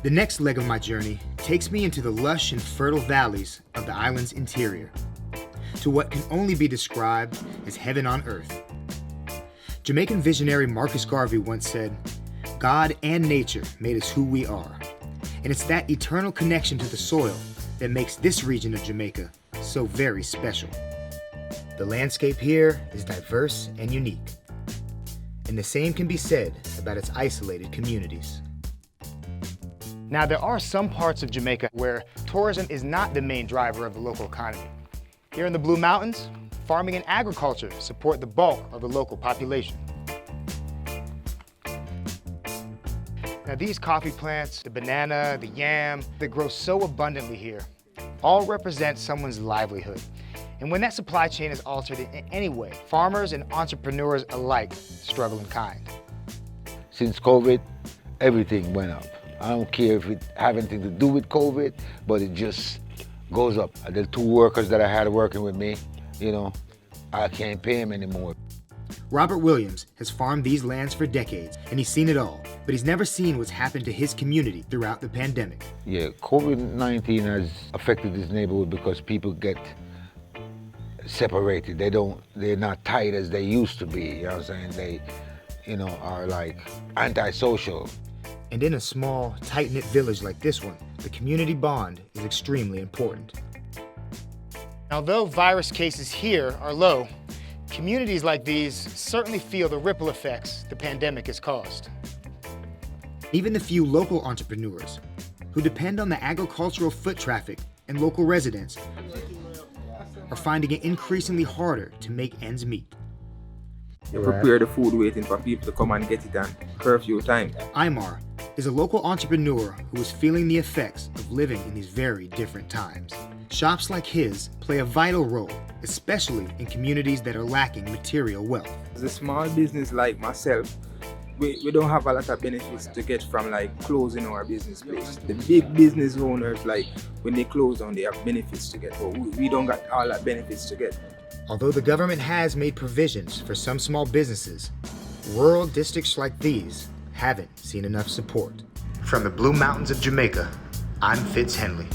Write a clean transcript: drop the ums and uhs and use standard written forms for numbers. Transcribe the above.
The next leg of my journey takes me into the lush and fertile valleys of the island's interior, to what can only be described as heaven on earth. Jamaican visionary Marcus Garvey once said, "God and nature made us who we are." And it's that eternal connection to the soil that makes this region of Jamaica so very special. The landscape here is diverse and unique, and the same can be said about its isolated communities. Now, there are some parts of Jamaica where tourism is not the main driver of the local economy. Here in the Blue Mountains, farming and agriculture support the bulk of the local population. Now, these coffee plants, the banana, the yam, that grow so abundantly here, all represent someone's livelihood. And when that supply chain is altered in any way, farmers and entrepreneurs alike struggle in kind. Since COVID, everything went up. I don't care if it have anything to do with COVID, but it just goes up. The 2 workers that I had working with me, I can't pay them anymore. Robert Williams has farmed these lands for decades, and he's seen it all, but he's never seen what's happened to his community throughout the pandemic. Yeah, COVID-19 has affected this neighborhood because people get separated. They're not tight as they used to be, you know what I'm saying? They, are like antisocial. And in a small, tight-knit village like this one, the community bond is extremely important. Although virus cases here are low, communities like these certainly feel the ripple effects the pandemic has caused. Even the few local entrepreneurs who depend on the agricultural foot traffic and local residents are finding it increasingly harder to make ends meet. You prepare the food waiting for people to come and get it on curfew time. Aymar is a local entrepreneur who is feeling the effects of living in these very different times. Shops like his play a vital role, especially in communities that are lacking material wealth. As a small business like myself, we don't have a lot of benefits to get from like closing our business place. The big business owners, like when they close down, they have benefits to get, but we don't got all that benefits to get. Although the government has made provisions for some small businesses, rural districts like these haven't seen enough support. From the Blue Mountains of Jamaica, I'm FITZ HENLEY.